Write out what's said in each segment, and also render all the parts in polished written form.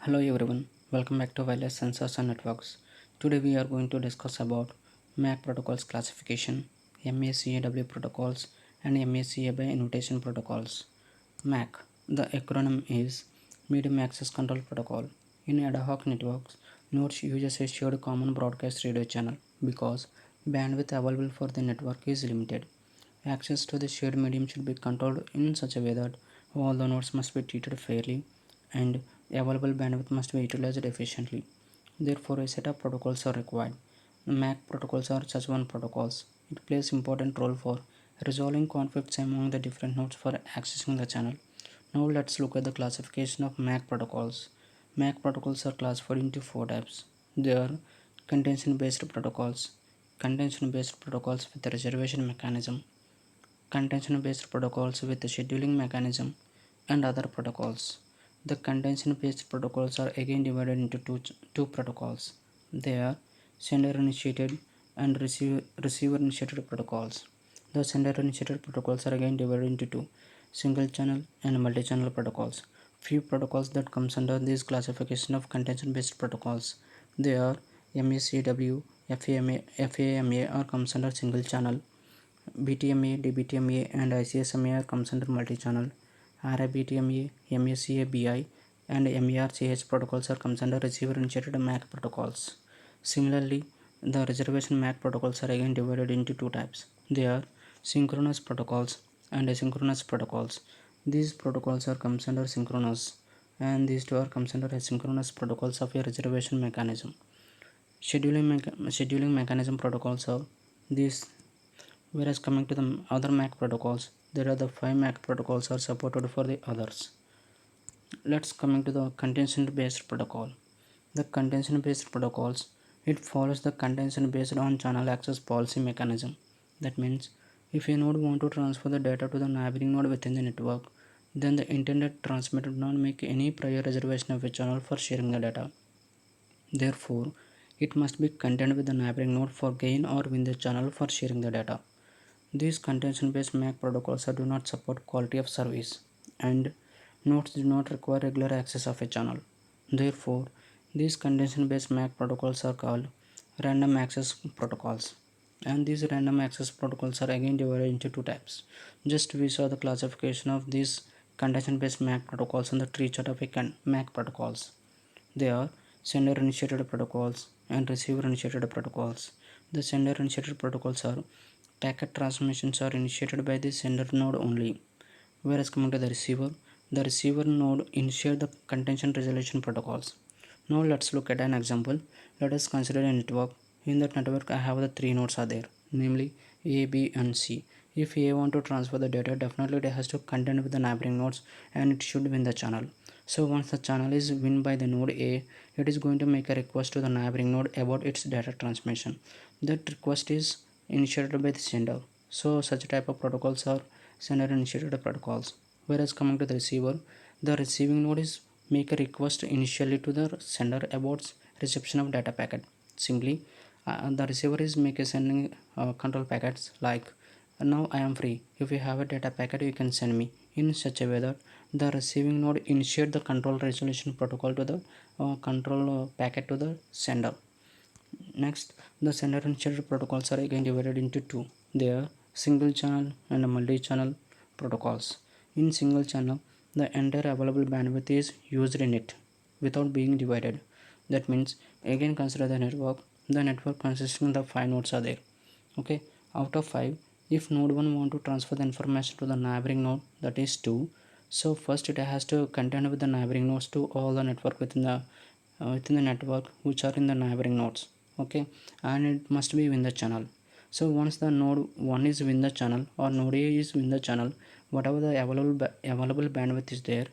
Hello everyone, welcome back to Wireless Sensors and Networks. Today we are going to discuss about MAC protocols classification, MACAW protocols and MACA by invitation protocols. MAC, the acronym is Medium Access Control Protocol. In ad hoc networks, nodes uses a shared common broadcast radio channel because bandwidth available for the network is limited. Access to the shared medium should be controlled in such a way that all the nodes must be treated fairly and available bandwidth must be utilized efficiently. Therefore, a set of protocols are required. The MAC protocols are such one protocols. It plays important role for resolving conflicts among the different nodes for accessing the channel. Now let's look at the classification of MAC protocols. MAC protocols are classified into four types. They are contention-based protocols, contention-based protocols with a reservation mechanism, contention-based protocols with a scheduling mechanism, and other protocols. The contention-based protocols are again divided into two protocols. They are sender-initiated and receiver-initiated protocols. The sender-initiated protocols are again divided into two, single-channel and multi-channel protocols. Few protocols that comes under this classification of contention-based protocols. They are MACW, FAMA or comes under single-channel. BTMA, DBTMA and ICSMA comes under multi-channel. RIBTMA, MACA-BI and MARCH protocols are comes under receiver-initiated MAC protocols. Similarly, the reservation MAC protocols are again divided into two types. They are synchronous protocols and asynchronous protocols. These protocols are comes under synchronous and these two are comes under asynchronous protocols of a reservation mechanism. Scheduling mechanism protocols are these. Whereas coming to the other MAC protocols, there are the 5 MAC protocols are supported for the others. Let's coming to the contention based protocol. The contention based protocols, it follows the contention based on channel access policy mechanism. That means if a node want to transfer the data to the neighboring node within the network, then the intended transmitter do not make any prior reservation of a channel for sharing the data. Therefore, it must be content with the neighboring node for gain or win the channel for sharing the data. These contention-based MAC protocols do not support quality of service, and nodes do not require regular access of a channel. Therefore, these contention-based MAC protocols are called random access protocols. And these random access protocols are again divided into two types. Just we saw the classification of these contention-based MAC protocols on the tree chart of a MAC protocols. They are sender-initiated protocols and receiver-initiated protocols. The sender-initiated protocols are packet transmissions are initiated by the sender node only, whereas coming to the receiver node initiate the contention resolution protocols. Now let's look at an example. Let us consider a network. In that network, I have the three nodes are there, namely A, B, and C. If A want to transfer the data, definitely it has to contend with the neighboring nodes, and it should win the channel. So once the channel is won by the node A, it is going to make a request to the neighboring node about its data transmission. That request is initiated by the sender. So such type of protocols are sender initiated protocols. Whereas coming to the receiving node is make a request initially to the sender about reception of data packet. Simply, the receiver is make a sending control packets like now I am free. If you have a data packet, you can send me in such a way that the receiving node initiate the control resolution protocol to the control packet to the sender. Next, the sender initiated protocols are again divided into two. They are single channel and multi-channel protocols. In single channel, the entire available bandwidth is used in it without being divided. That means again consider the network. The network consisting of the 5 nodes are there. Okay, out of 5, if node 1 want to transfer the information to the neighboring node, that is 2. So first it has to contend with the neighboring nodes to all the network within the network which are in the neighboring nodes. Okay, and it must be within the channel. So once the node 1 is within the channel or node A is within the channel, whatever the available bandwidth is there,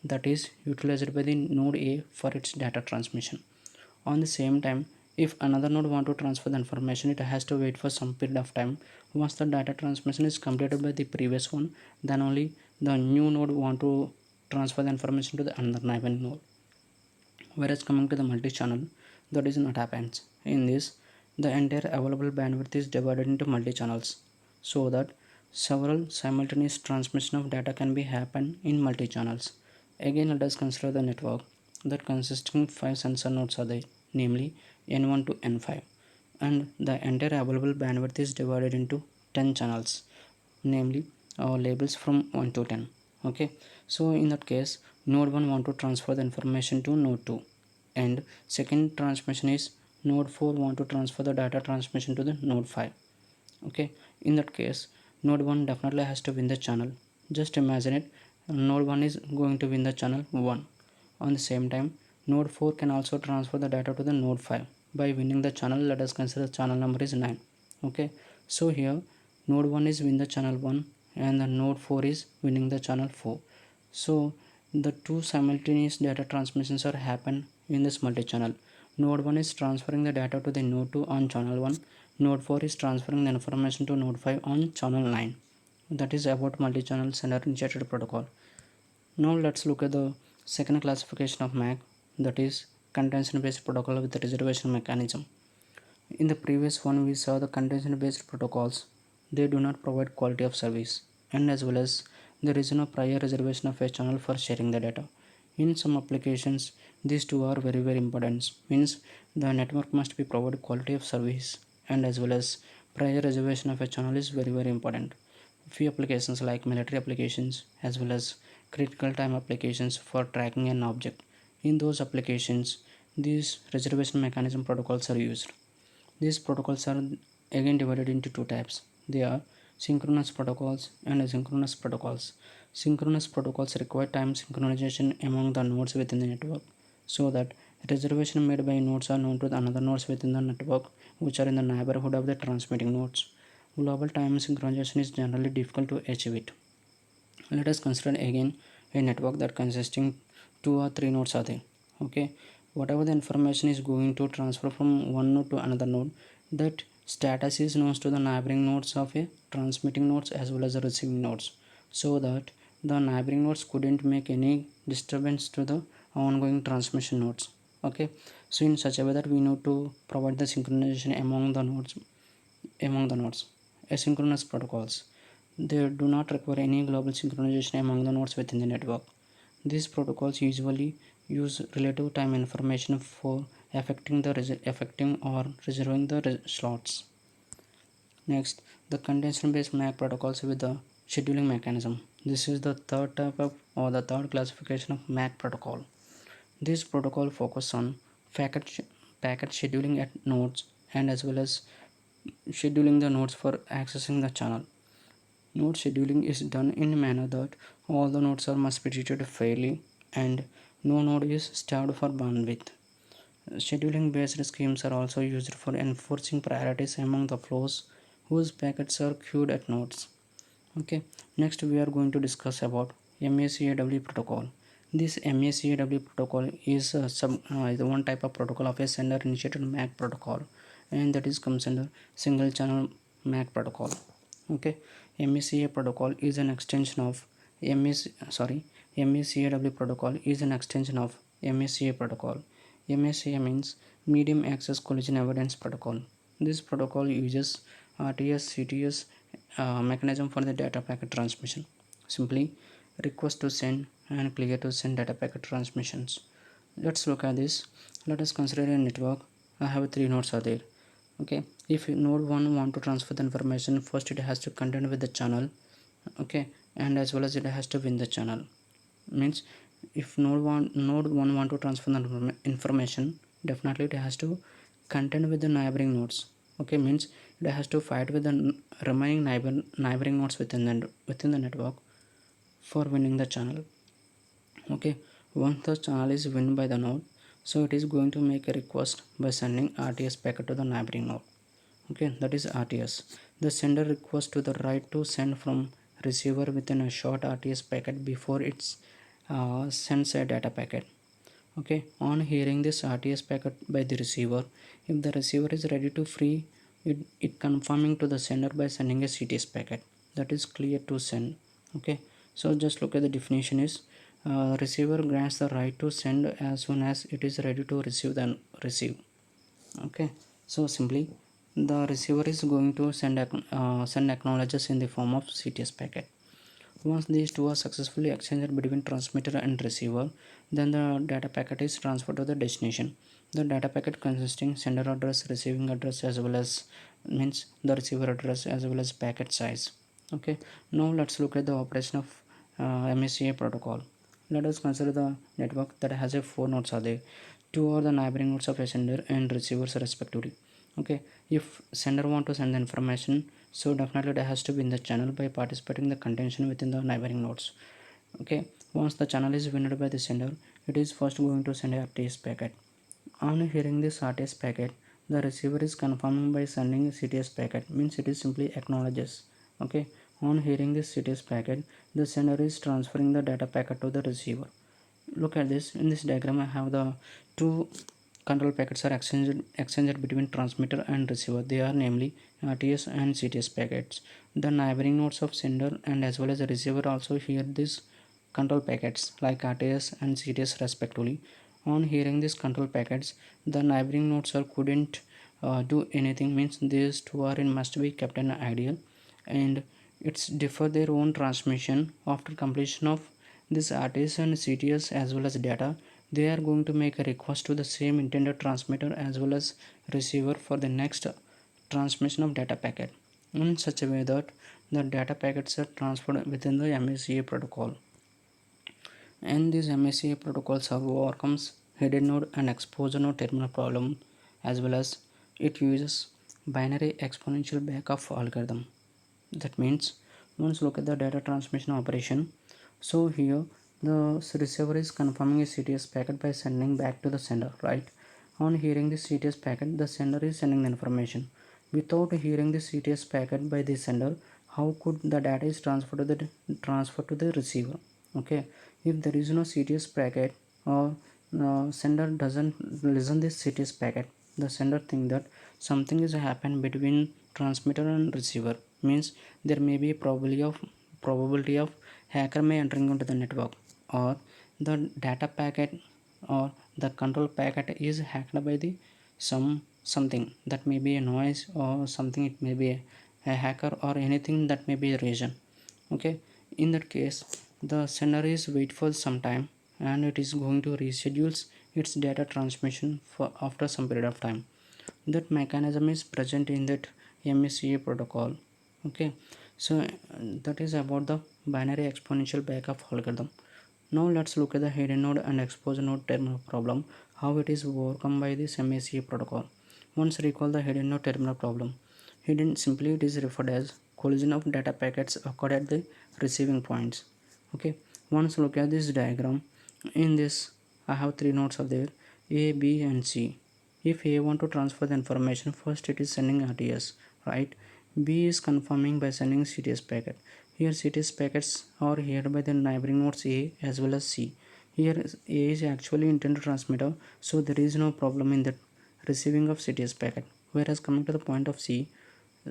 that is utilized by the node A for its data transmission. On the same time, if another node want to transfer the information, it has to wait for some period of time. Once the data transmission is completed by the previous one, then only the new node want to transfer the information to the another neighboring node. Whereas coming to the multi-channel, that is not happens. In this, the entire available bandwidth is divided into multi-channels so that several simultaneous transmission of data can be happen in multi-channels. Again, let us consider the network. that consisting 5 sensor nodes are there, namely N1 to N5, and the entire available bandwidth is divided into 10 channels, namely labels from 1 to 10. Okay, so in that case, node 1 want to transfer the information to node 2, and second transmission is node 4 want to transfer the data transmission to the node 5. Okay, in that case, node 1 definitely has to win the channel. Just imagine it, node 1 is going to win the channel 1. On the same time, node 4 can also transfer the data to the node 5. By winning the channel, let us consider channel number is 9. Okay, so here node 1 is win the channel 1 and the node 4 is winning the channel 4. So the two simultaneous data transmissions are happen in this multi-channel. Node 1 is transferring the data to the node 2 on channel 1. Node 4 is transferring the information to node 5 on channel 9. That is about multi-channel sender initiated protocol. Now let's look at the second classification of MAC, that is contention based protocol with reservation mechanism. In the previous one we saw the contention based protocols. They do not provide quality of service, and as well as there is no prior reservation of a channel for sharing the data. In some applications these two are very important, means the network must be provided quality of service, and as well as prior reservation of a channel is very important. Few applications like military applications as well as critical time applications for tracking an object. In those applications, these reservation mechanism protocols are used. These protocols are again divided into two types. They are synchronous protocols and asynchronous protocols. Synchronous protocols require time synchronization among the nodes within the network, so that reservation made by nodes are known to the another nodes within the network which are in the neighborhood of the transmitting nodes. Global time synchronization is generally difficult to achieve it. Let us consider again a network that consisting 2 or 3 nodes are there. Okay, whatever the information is going to transfer from one node to another node, that status is known to the neighboring nodes of a transmitting nodes as well as the receiving nodes, so that the neighboring nodes couldn't make any disturbance to the ongoing transmission nodes. Okay, so in such a way that we need to provide the synchronization among the nodes. Asynchronous protocols, they do not require any global synchronization among the nodes within the network. These protocols usually use relative time information for affecting or reserving the slots. Next, the contention-based MAC protocols with the scheduling mechanism. This is the third type of or the third classification of MAC protocol. This protocol focuses on packet scheduling at nodes and as well as scheduling the nodes for accessing the channel. Node scheduling is done in a manner that all the nodes must be treated fairly and no node is starved for bandwidth. Scheduling based schemes are also used for enforcing priorities among the flows whose packets are queued at nodes. Okay, next we are going to discuss about MACAW protocol. This MACAW protocol is the one type of protocol of a sender initiated MAC protocol, and that is comes under single channel MAC protocol. Okay, MACA protocol is an extension of MACAW protocol is an extension of MACA protocol. MACA means medium access collision avoidance protocol. This protocol uses RTS CTS mechanism for the data packet transmission. Simply request to send and clear to send data packet transmissions. Let's look at this. Let us consider a network. I have 3 nodes are there. Okay, if node 1 want to transfer the information, first it has to contend with the channel. Okay, and as well as it has to win the channel. Means if node 1 want to transfer the information, definitely it has to contend with the neighboring nodes. Okay, means it has to fight with the remaining neighboring nodes within the network for winning the channel. Okay, once the channel is won by the node, so it is going to make a request by sending RTS packet to the neighboring node. Okay, that is RTS. The sender requests to the right to send from receiver within a short RTS packet before it sends a data packet. Okay, on hearing this RTS packet by the receiver, if the receiver is ready to free it confirming to the sender by sending a CTS packet that is clear to send. Okay, so just look at the definition is receiver grants the right to send as soon as it is ready to receive. Okay, so simply the receiver is going to send acknowledges in the form of CTS packet. Once these two are successfully exchanged between transmitter and receiver, then the data packet is transferred to the destination. The data packet consisting sender address, receiving address, as well as means the receiver address as well as packet size. Okay, now let's look at the operation of MSCA protocol. Let us consider the network that has a four nodes are there. Two are the neighboring nodes of a sender and receivers respectively. Okay, if sender want to send the information, so definitely it has to be in the channel by participating in the contention within the neighboring nodes. Okay, once the channel is winned by the sender, it is first going to send a RTS packet. On hearing this RTS packet, the receiver is confirming by sending a CTS packet, means it is simply acknowledges. Okay, on hearing this CTS packet, the sender is transferring the data packet to the receiver. Look at this. In this diagram, I have the two control packets are exchanged between transmitter and receiver. They are namely RTS and CTS packets. The neighboring nodes of sender and as well as the receiver also hear these control packets like RTS and CTS respectively. On hearing these control packets, the neighboring nodes are couldn't do anything, means these two are in must be kept an ideal, and it's differ their own transmission. After completion of this RTS and CTS as well as data, they are going to make a request to the same intended transmitter as well as receiver for the next transmission of data packet in such a way that the data packets are transferred within the MACA protocol. And these MACA protocols overcomes hidden node and exposed node terminal problem, as well as it uses binary exponential backup algorithm. That means once look at the data transmission operation. So here the receiver is confirming a CTS packet by sending back to the sender, right? On hearing the CTS packet, the sender is sending the information. Without hearing the CTS packet by the sender, how could the data is transferred to the receiver? Okay, if there is no CTS packet or sender doesn't listen this CTS packet, the sender think that something is happened between transmitter and receiver, means there may be a probability of hacker may entering into the network, or the data packet or the control packet is hacked by the something that may be a noise or something, it may be a hacker or anything that may be a reason. Okay, in that case the sender is wait for some time and it is going to reschedules its data transmission for after some period of time. That mechanism is present in that MACA protocol. Okay, so that is about the binary exponential backup algorithm. Now let's look at the hidden node and exposed node terminal problem, how it is overcome by this MACA protocol. Once recall the hidden node terminal problem. Hidden simply it is referred as collision of data packets occurred at the receiving points. Okay, once look at this diagram. In this I have three nodes are there, A, B and C. If A want to transfer the information, first it is sending RTS, right? B is confirming by sending CTS packet. Here CTS packets are heard by the neighboring nodes A as well as C. Here A is actually intended transmitter, so there is no problem in the receiving of CTS packet. Whereas coming to the point of C,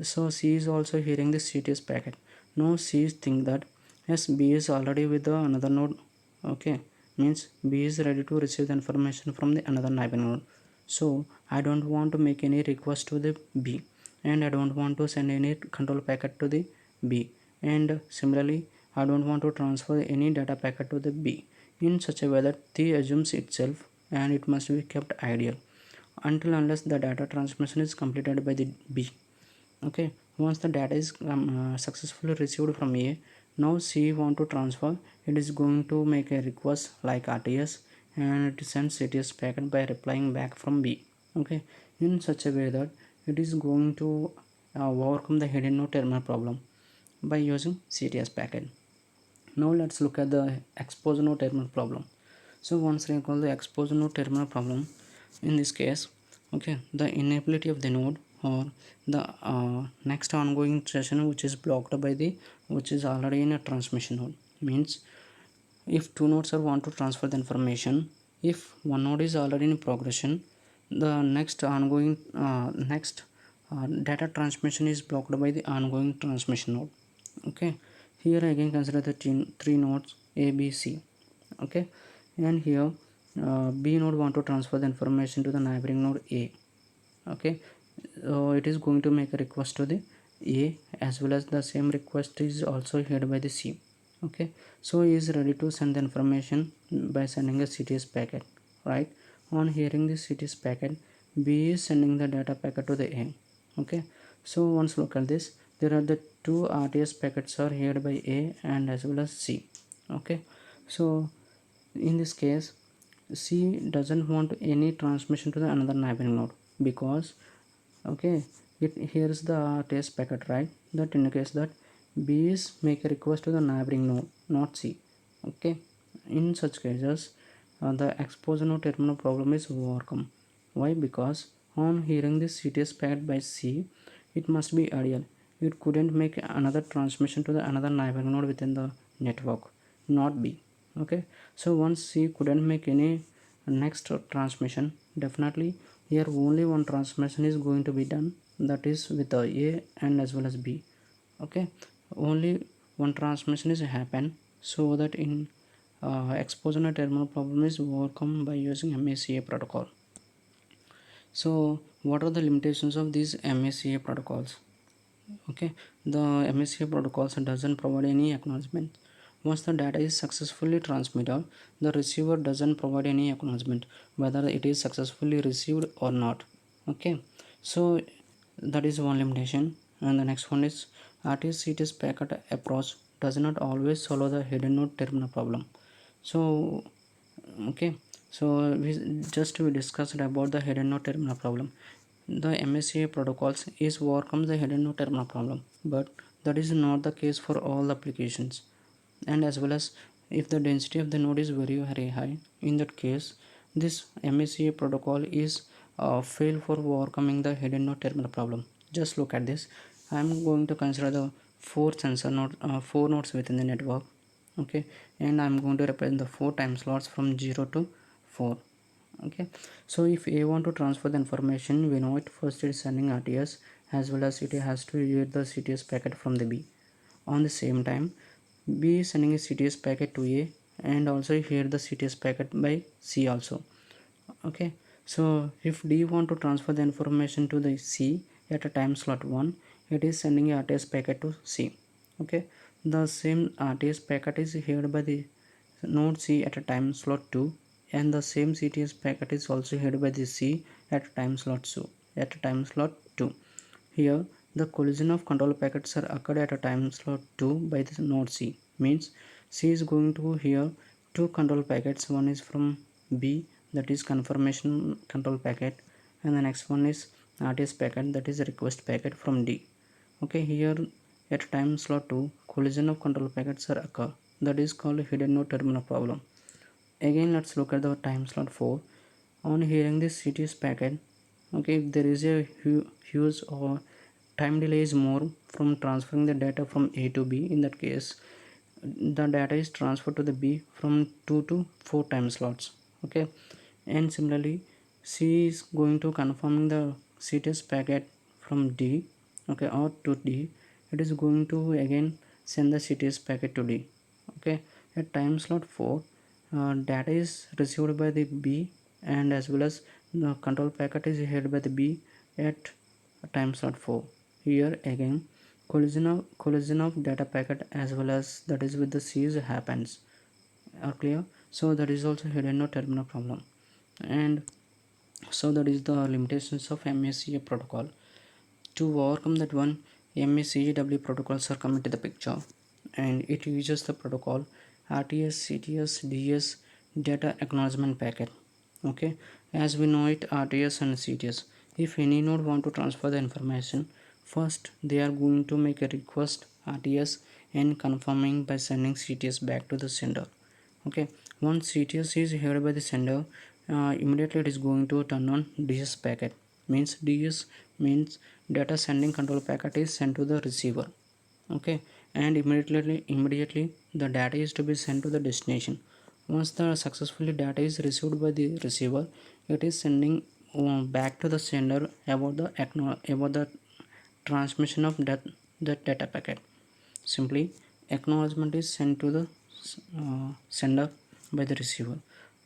so C is also hearing the CTS packet. Now C is think that yes, B is already with the another node. Okay, means B is ready to receive the information from the another neighboring node. So I don't want to make any request to the B, and I don't want to send any control packet to the B, and similarly I don't want to transfer any data packet to the B in such a way that C assumes itself and it must be kept ideal until unless the data transmission is completed by the B. Okay, once the data is successfully received from A, now C want to transfer, it is going to make a request like RTS and it sends CTS packet by replying back from B. Okay, in such a way that it is going to overcome the hidden node terminal problem by using CTS packet. Now let's look at the exposed node terminal problem. So once recall the exposed node terminal problem, in this case, okay, the inability of the node or the next ongoing session which is blocked by the which is already in a transmission node, means if two nodes are want to transfer the information, if one node is already in progression, the next ongoing data transmission is blocked by the ongoing transmission node. Okay, here again consider the three nodes A, B, C. Okay, and here B node want to transfer the information to the neighboring node A. Okay, so it is going to make a request to the A as well as the same request is also heard by the C. Okay, so he is ready to send the information by sending a CTS packet, right? On hearing the CTS packet, B is sending the data packet to the A. Okay, so once look at this, there are the two RTS packets are heard by A and as well as C. Okay, so in this case, C doesn't want any transmission to the another neighboring node because, okay, it here's the RTS packet, right? That indicates that B is make a request to the neighboring node, not C. Okay, in such cases, the exposure node terminal problem is overcome. Why? Because on hearing this CTS packet by C, it must be ideal. It couldn't make another transmission to the another neighboring node within the network, not B. Okay, so once C couldn't make any next transmission, definitely here only one transmission is going to be done, that is with the A and as well as B. Okay, only one transmission is happen, so that in exposure terminal problem is overcome by using MACA protocol. So what are the limitations of these MACA protocols? Okay, the MACA protocols doesn't provide any acknowledgement. Once the data is successfully transmitted, the receiver doesn't provide any acknowledgement whether it is successfully received or not. Okay, so that is one limitation. And the next one is RTS packet approach does not always solve the hidden node terminal problem. So okay, so we discussed about the hidden node terminal problem. The MACA protocols is overcome the hidden node terminal problem, but that is not the case for all applications. And as well as if the density of the node is very high, in that case this MACA protocol is fail for overcoming the hidden node terminal problem. Just look at this. I am going to consider the four nodes within the network. Okay, and I'm going to represent the 4 time slots from 0 to 4. Okay, so if A want to transfer the information, we know it first it is sending RTS as well as it has to read the CTS packet from the B. On the same time, B is sending a CTS packet to A and also hear the CTS packet by C also. Okay, so if D want to transfer the information to the C at a time slot 1, it is sending a RTS packet to C. Okay, the same RTS packet is heard by the node C at a time slot 2, and the same CTS packet is also heard by the C at a time slot 2. Here the collision of control packets are occurred at a time slot 2 by the node C, means C is going to hear two control packets. One is from B, that is confirmation control packet, and the next one is RTS packet, that is request packet from D. Okay, here at time slot 2 collision of control packets are occur, that is called hidden node terminal problem. Again let's look at the time slot 4. On hearing this CTS packet, okay, if there is a huge or time delay is more from transferring the data from A to B, in that case the data is transferred to the B from 2 to 4 time slots. Okay, and similarly C is going to confirming the CTS packet from D, okay, or to D. It is going to again send the CTS packet to D. Okay, at time slot 4, data is received by the B and as well as the control packet is held by the B at time slot 4. Here again collision of data packet as well as that is with the C's happens. Are clear? So that is also hidden node terminal problem. And so that is the limitations of MACA protocol. To overcome that one, MACW protocols are coming to the picture, and it uses the protocol RTS, CTS, DS data acknowledgement packet. Okay, as we know it, RTS and CTS. If any node want to transfer the information, first they are going to make a request RTS and confirming by sending CTS back to the sender. Okay, once CTS is heard by the sender, immediately it is going to turn on DS packet. Means DS means data sending control packet is sent to the receiver. Okay, and immediately the data is to be sent to the destination. Once the successfully data is received by the receiver, it is sending back to the sender about the transmission of that data packet. Simply acknowledgement is sent to the sender by the receiver.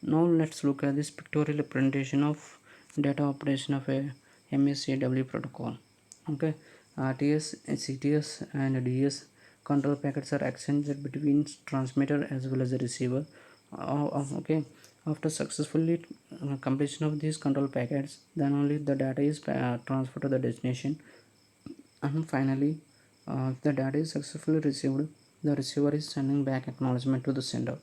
Now let's look at this pictorial representation of data operation of a MACW protocol. Okay, RTS, CTS and DS control packets are exchanged between transmitter as well as the receiver. Okay, after successfully completion of these control packets, then only the data is transferred to the destination. And finally, if the data is successfully received, the receiver is sending back acknowledgement to the sender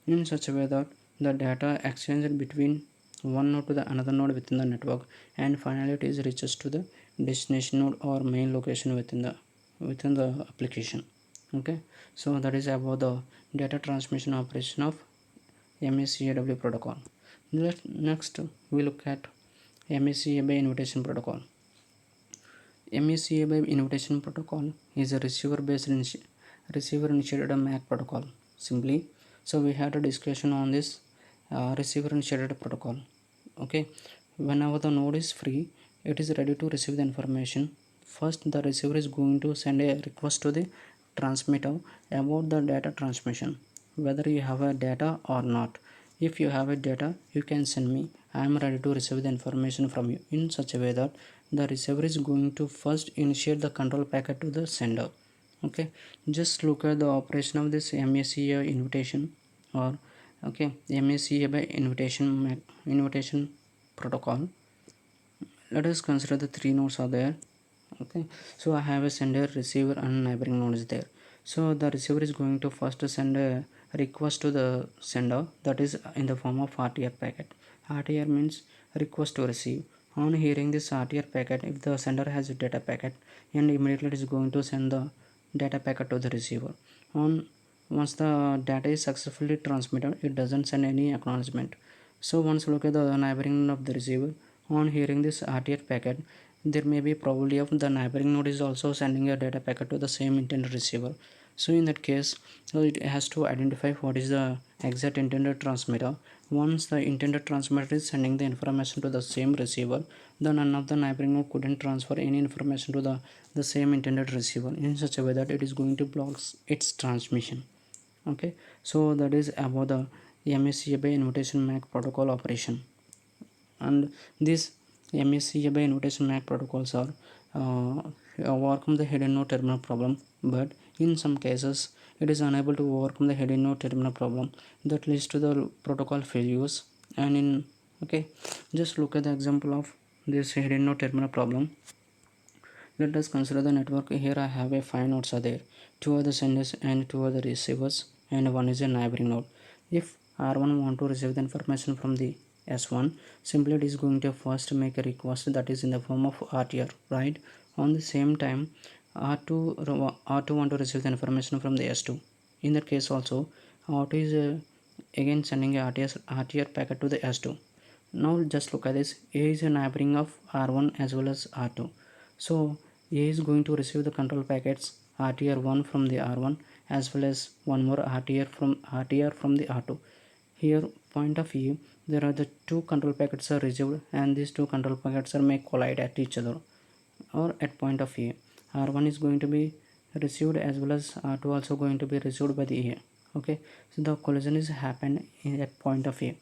in such a way that the data exchanged between one node to the another node within the network, and finally it is reaches to the destination node or main location within the application. Okay, so that is about the data transmission operation of MACAW protocol. Next we look at MACA invitation protocol. MACA invitation protocol is a receiver initiated MAC protocol. Simply, so we had a discussion on this receiver initiated protocol. Okay, whenever the node is free, it is ready to receive the information. First, the receiver is going to send a request to the transmitter about the data transmission, whether you have a data or not. If you have a data, you can send me. I am ready to receive the information from you, in such a way that the receiver is going to first initiate the control packet to the sender. Okay, just look at the operation of this MACA invitation, or okay, MACA by invitation protocol. Let us consider the three nodes are there. Okay, so I have a sender, receiver, and neighboring node is there. So the receiver is going to first send a request to the sender, that is in the form of RTR packet. RTR means request to receive. On hearing this RTR packet, if the sender has a data packet, and immediately it is going to send the data packet to the receiver. Once the data is successfully transmitted, it doesn't send any acknowledgement. So once look at the neighboring node of the receiver, on hearing this RTR packet, there may be probability of the neighboring node is also sending a data packet to the same intended receiver. So in that case, it has to identify what is the exact intended transmitter. Once the intended transmitter is sending the information to the same receiver, then none of the neighboring node couldn't transfer any information to the same intended receiver, in such a way that it is going to block its transmission. Okay, so that is about the MACA by invitation MAC protocol operation. And these MACA by invitation MAC protocols are overcome the hidden node terminal problem, but in some cases it is unable to overcome the hidden node terminal problem that leads to the protocol failures. And in okay, just look at the example of this hidden node terminal problem. Let us consider the network. Here I have a 5 nodes are there, 2 are the senders and 2 are the receivers, and 1 is a neighboring node. If R1 want to receive the information from the S1, simply it is going to first make a request, that is in the form of RTR, right? On the same time, R2 want to receive the information from the S2. In that case also, R2 is again sending a RTR packet to the S2. Now just look at this. A is a neighboring of R1 as well as R2. So A is going to receive the control packets RTR1 from the R1 as well as one more RTR from the R2. Here point of view, there are the two control packets are received, and these two control packets are may collide at each other, or at point of A. R1 is going to be received as well as R2 also going to be received by the A. Okay, so the collision is happened at point of A.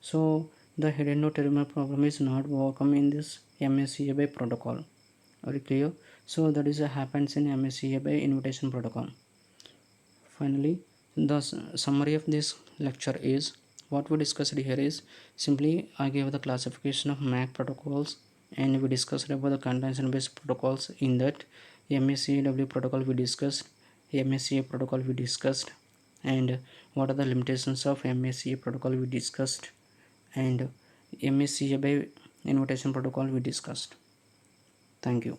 So the hidden node terminal problem is not overcome in this MACA by protocol. Very clear? So that is happens in MACA by invitation protocol. Finally, the summary of this lecture is, what we discussed here is simply I gave the classification of MAC protocols, and we discussed about the contention based protocols. In that, MACAW protocol we discussed, MACA protocol we discussed, and what are the limitations of MACA protocol we discussed, and MACA by invitation protocol we discussed. Thank you.